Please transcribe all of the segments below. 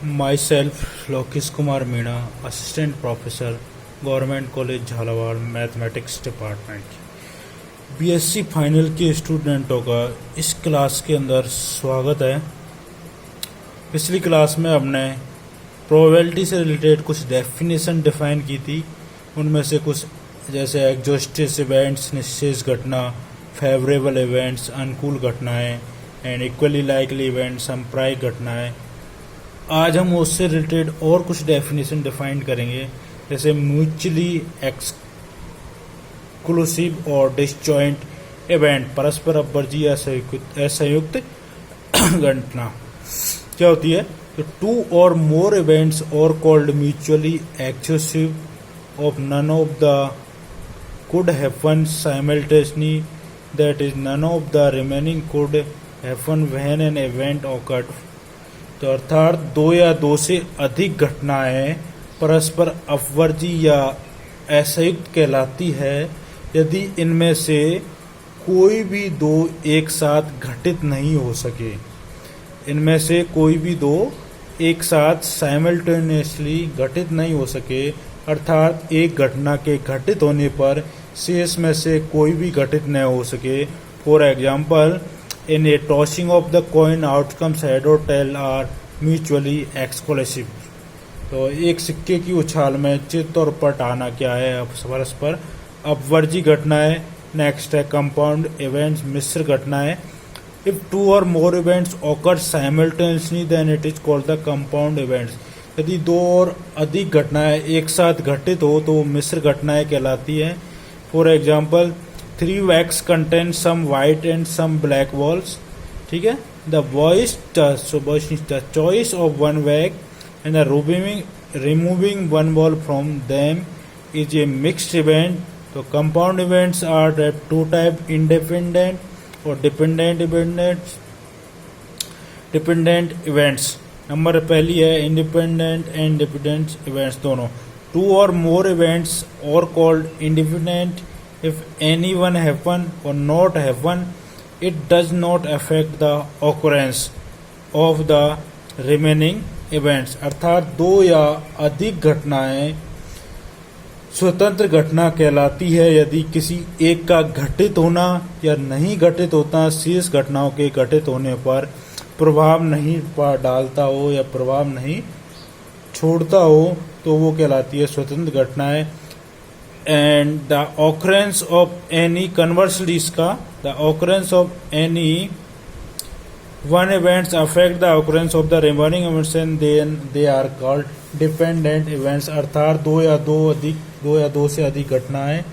Myself, Lokis Kumar Meena, Assistant Professor, Government College Jhalawar, mathematics department. BSc final के स्टूडेंटों का इस class के अंदर स्वागत है। पिछली क्लास में हमने प्रोबेबिलिटी से रिलेटेड कुछ डेफिनेशन डिफाइन की थी। उनमें से कुछ जैसे एग्जॉस्टिव इवेंट्स, निश्चेष घटना, फेवरेबल इवेंट्स, अनुकूल घटनाएं एंड इक्वली लाइकली इवेंट्स, संप्रायिक घटनाएं। आज हम उससे रिलेटेड और कुछ डेफिनेशन डिफाइन करेंगे, जैसे म्यूचुअली एक्सक्लूसिव और डिसजॉइंट इवेंट, परस्पर अपवर्जी या संयुक्त घटना क्या होती है। तो two or more events are called mutually exclusive of none of the could happen simultaneously, that is none of the remaining could happen when an event occurred। तो अर्थात दो या दो से अधिक घटनाएं परस्पर अपवर्जी या असंयुक्त कहलाती है यदि इनमें से कोई भी दो एक साथ घटित नहीं हो सके। इनमें से कोई भी दो एक साथ साइमल्टेनियसली घटित नहीं हो सके, अर्थात एक घटना के घटित होने पर शेष में से कोई भी घटित न हो सके। For example, in a tossing of the coin outcomes head or tail are mutually exclusive. तो एक सिक्के की उछाल में चित्त और पट आना क्या है, परस्पर अपवर्जी घटनाएं। नेक्स्ट है कंपाउंड इवेंट्स, मिश्र घटनाएं। If two or more events occur simultaneously then it is called the compound events. यदि दो और अधिक घटनाएं एक साथ घटित हो तो मिश्र घटनाएं कहलाती हैं। For example, 3 bags contain some white and some black balls. ठीक है, the choice of one bag and the removing one ball from them is a mixed event. तो compound events are two type, independent और dependent events. Number पहली है independent and dependent events दोनों। Two or more events are called independent if any one happen or not happen it does not affect the occurrence of the remaining events. अर्थात दो या अधिक घटनाएं स्वतंत्र घटना कहलाती है यदि किसी एक का घटित होना या नहीं घटित होता शेष घटनाओं के घटित होने पर प्रभाव नहीं डालता हो या प्रभाव नहीं छोड़ता हो, तो वो कहलाती है स्वतंत्र घटनाएं। And the occurrence of any, conversely इसका, the occurrence of any one events affect the occurrence of the remaining events and then they are called dependent events. अर्थात दो या दो से अधिक घटनाएं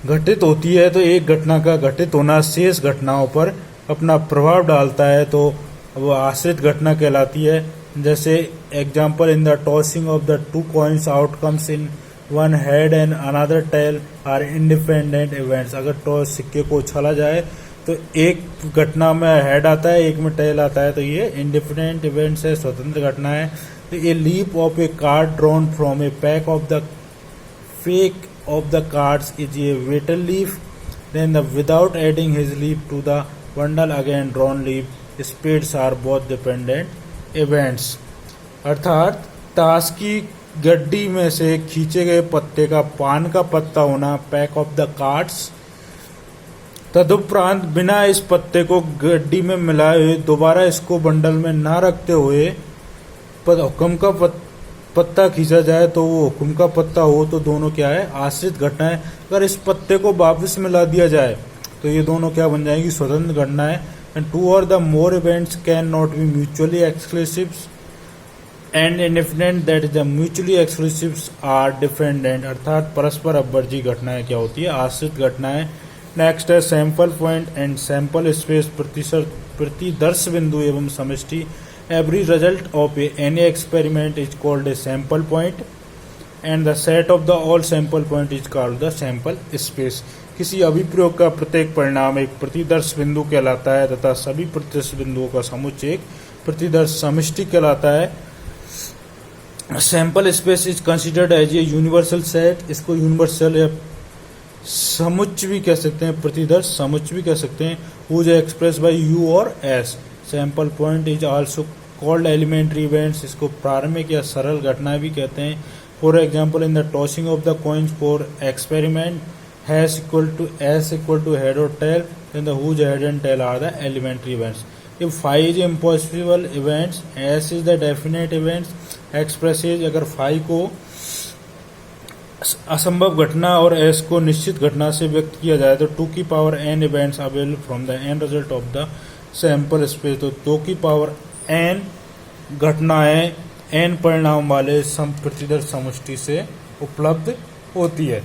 घटित होती है तो एक घटना का घटित होना शेष घटनाओं पर अपना प्रभाव डालता है, तो वो आश्रित घटना कहलाती है। जैसे example, in the tossing of the two coins outcomes in one head and another tail are independent events. अगर टॉस सिक्के को उछाला जाए तो एक घटना में हेड आता है, एक में टेल आता है, तो ये इंडिपेंडेंट इवेंट्स है, स्वतंत्र घटना है। तो a leap of a card drawn from a pack of the fake of the cards is a fatal leaf, then without adding his leaf to the bundle again drawn leaf, spades are both dependent events। अर्थात ताश की गड्डी में से खींचे गए पत्ते का पान का पत्ता होना, पैक ऑफ द कार्ड्स। तदुपरांत बिना इस पत्ते को गड्डी में मिलाए हुए दोबारा इसको बंडल में ना रखते हुए हुक्म का पत्ता खींचा जाए तो वो हुक्म का पत्ता हो, तो दोनों क्या है, आश्रित घटनाएं। अगर इस पत्ते को वापस मिला दिया जाए तो ये दोनों क्या बन जाएंगी, स्वतंत्र घटनाएं। And two or the more events can not be mutually exclusive and independent, that is the mutually exclusive are dependent. अर्थात परस्पर अपवर्जी घटनाएं क्या होती है, आश्रित घटनाएं। नेक्स्ट है sample point and sample space, प्रतिदर्श बिंदु एवं समष्टि। Every result of any experiment is called a sample point and the set of the all sample point is called the sample space। किसी अभिप्रयोग का प्रत्येक परिणाम एक प्रतिदर्श बिंदु कहलाता है तथा सभी प्रतिदर्श बिंदुओं का समुच्चय एक प्रतिदर्श समष्टि कहलाता है। Sample space is considered as a universal set. इसको यूनिवर्सल या समुच्चय भी कह सकते हैं, प्रतिदर्श समुच्चय भी कह सकते हैं। वो जो express by U or S. Sample point is also called elementary events, इसको प्रारंभिक या सरल घटनाएं भी कहते हैं. For example in the tossing of the coins for experiment S equal to head or tail, then the whose head and tail are the elementary events. If phi is impossible events, S is the definite events, expresses अगर phi को असंभव घटना और S को निश्चित घटना से व्यक्त किया जाए तो 2 की power n events available from the n result of the sample space. तो 2 की पावर n घटनाएं n परिणाम वाले प्रतिदर्श समष्टि से उपलब्ध होती है.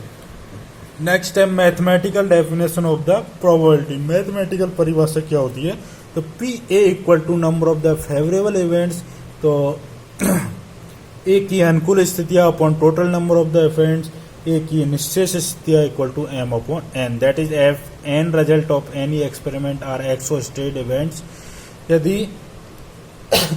नेक्स्ट है mathematical definition of the probability. Mathematical परिभाषा क्या होती है? तो P A equal to number of the favourable events, तो ए की अनुकूल स्थितियां upon total number of the events, A की निश्चय स्थितियां equal to M upon N, that is if N result of any experiment are exhaustive events. यदि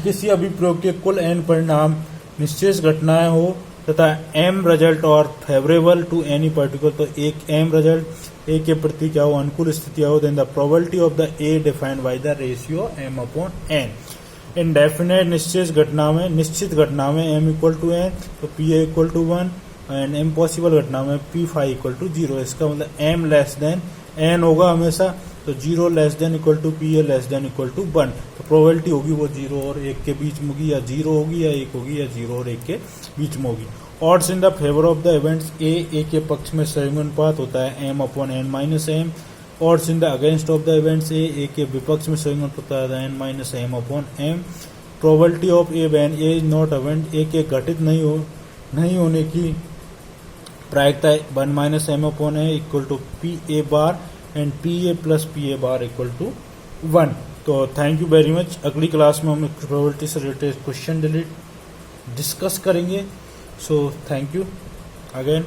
किसी अभिप्रयोग के कुल एन परिणाम निश्चय घटनाएं हो तथा एम रिजल्ट और फेवरेबल टू एनी पर्टिकुलर, तो एक एम रिजल्ट ए के प्रति क्या हो, अनुकूल स्थितियां हो, then the probability of the A defined by the ratio M upon N. Indefinite निश्चित घटना में एम इक्वल टू एन, तो P A equal to 1, and impossible घटना में पी फाई इक्वल टू 0. इसका मतलब एम लेस देन एन होगा हमेशा, तो 0 less than equal to P A less than equal to 1. तो प्रोबेबिलिटी होगी वो 0 और 1 के बीच में होगी, या 0 होगी या 1 होगी, या 0 और 1 के बीच में होगी. Odds in the favour of the events, A के पक्ष में संयुग्मानुपात होता है M upon N minus M. Odds in the against of the events, A के विपक्ष में संयुग्मानुपात होता है N minus M upon M. Probability of A when A is not event, A के घटित नहीं होने की प्रायिकता 1 minus M upon A equal to P A bar and P A plus P A bar equal to 1. तो thank you very much. अगली class में हम प्रोबेबिलिटी से रिलेटेड क्वेश्चन डिस्कस करेंगे. So thank you again.